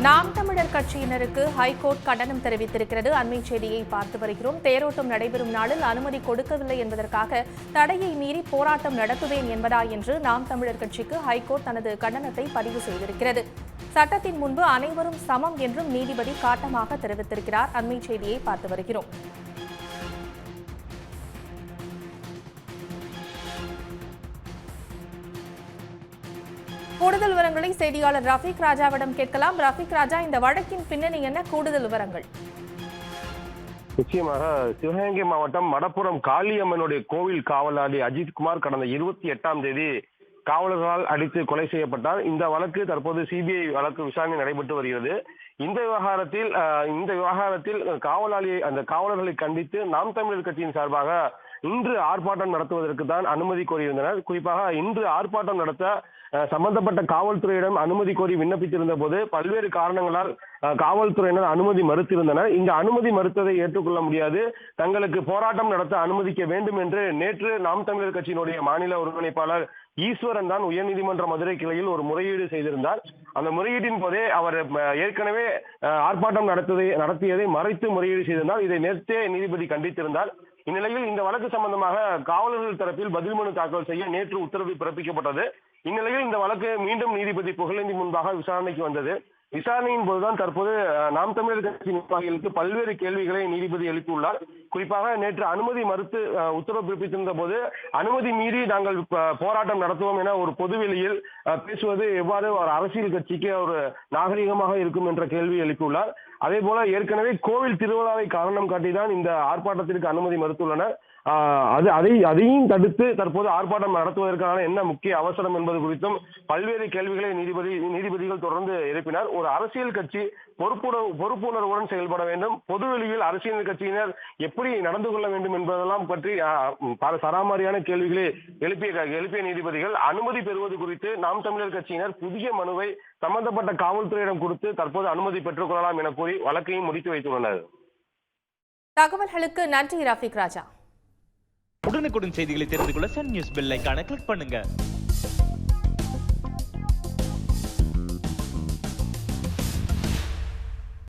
நாம் தமிழர் கட்சியினருக்கு ஹைகோர்ட் கண்டனம் தெரிவித்திருக்கிறது. அண்மை செய்தியை பார்த்து வருகிறோம். தேரோட்டம் நடைபெறும் நாளில் அனுமதி கொடுக்கவில்லை என்பதற்காக தடையை மீறி போராட்டம் நடத்துவேன் என்பதா என்று நாம் தமிழர் கட்சிக்கு ஹைகோர்ட் தனது கண்டனத்தை பதிவு செய்திருக்கிறது. சட்டத்தின் முன்பு அனைவரும் சமம் என்றும் நீதிபதி காட்டமாக தெரிவித்திருக்கிறார். அண்மை செய்தியை பார்த்து வருகிறோம். கூடுதல் விவரங்களை செய்தியாளர் ரஃபீக் ராஜாவிடம் கேட்கலாம். ரஃபீக் ராஜா, இந்த வழக்கின் பின்னணி என்ன? கூடுதல் விவரங்கள். நிச்சயமாக சிவகங்கை மாவட்டம் மடப்புரம் காளியம்மனுடைய கோவில் காவலாளி அஜித்குமார் கடந்த 28ஆம் தேதி காவலர்களால் அடித்து கொலை செய்யப்பட்டார். இந்த வழக்கு தற்போது சிபிஐ வழக்கு விசாரணை நடைபெற்று வருகிறது. இந்த விவகாரத்தில் அந்த காவலர்களை கண்டித்து நாம் தமிழர் கட்சியின் சார்பாக இன்று ஆர்ப்பாட்டம் நடத்துவதற்கு தான் அனுமதி கோரியிருந்தனர். குறிப்பாக இன்று ஆர்ப்பாட்டம் நடத்த சம்பந்தப்பட்ட காவல்துறையிடம் அனுமதி கோரி விண்ணப்பித்திருந்த போது பல்வேறு காரணங்களால் காவல்துறையினர் அனுமதி மறுத்திருந்தனர். இந்த அனுமதி மறுத்ததை ஏற்றுக்கொள்ள முடியாது, தங்களுக்கு போராட்டம் நடத்த அனுமதிக்க வேண்டும் என்று நேற்று நாம் தமிழர் கட்சியினுடைய மாநில ஒருங்கிணைப்பாளர் ஈஸ்வரன் தான் உயர்நீதிமன்ற மதுரை கிளையில் ஒரு முறையீடு செய்திருந்தார். அந்த முறையீட்டின் போதே அவர் ஏற்கனவே ஆர்ப்பாட்டம் நடத்தியதை மறைத்து முறையீடு செய்திருந்தார். இதை நேற்றே நீதிபதி கண்டித்திருந்தார். இந்நிலையில் இந்த வழக்கு சம்பந்தமாக காவலர்கள் தரப்பில் பதில் மனு தாக்கல் செய்ய நேற்று உத்தரவு பிறப்பிக்கப்பட்டது. இந்நிலையில் இந்த வழக்கு மீண்டும் நீதிபதி புகழேந்தி முன்பாக விசாரணைக்கு வந்தது. விசாரணையின் போதுதான் தற்போது நாம் தமிழர் கட்சி நிர்வாகிகளுக்கு பல்வேறு கேள்விகளை நீதிபதி எழுப்பியுள்ளார். குறிப்பாக நேற்று அனுமதி மறுத்து உத்தரவு பிறப்பித்திருந்த போது அனுமதி மீறி நாங்கள் போராட்டம் நடத்துவோம் என ஒரு பொதுவெளியில் பேசுவது எவ்வாறு ஒரு அரசியல் கட்சிக்கு ஒரு நாகரிகமாக இருக்கும் என்ற கேள்வி எழுப்பியுள்ளார். அதே போல ஏற்கனவே கோவில் திருவிழாவை காரணம் காட்டிதான் இந்த ஆர்ப்பாட்டத்திற்கு அனுமதி மறுத்துள்ளனர். அதையும் தடுத்து தற்போது ஆர்ப்பாட்டம் நடத்துவதற்கான என்ன முக்கிய அவசரம் என்பது குறித்தும் பல்வேறு கேள்விகளை நீதிபதிகள் தொடர்ந்து எழுப்பினார். ஒரு அரசியல் கட்சி பொறுப்புணர்வுடன் செயல்பட வேண்டும், பொதுவெளியில் அரசியல் கட்சியினர் எப்படி நடந்து கொள்ள வேண்டும் என்பதெல்லாம் பற்றி பல சராமாரியான கேள்விகளை எழுப்பிய நீதிபதிகள் அனுமதி பெறுவது குறித்து நாம் தமிழர் கட்சியினர் புதிய மனுவை சம்பந்தப்பட்ட காவல்துறையிடம் கொடுத்து தற்போது அனுமதி பெற்றுக் கொள்ளலாம் என கூறி வழக்கையும் முடித்து வைத்துள்ளனர். தகவல்களுக்கு நன்றி ரஃபீக் ராஜா. உடனுக்குடன் செய்திகளை தெரிந்து கொள்ள சன் நியூஸ் பெல் ஐகானை கிளிக் பண்ணுங்க.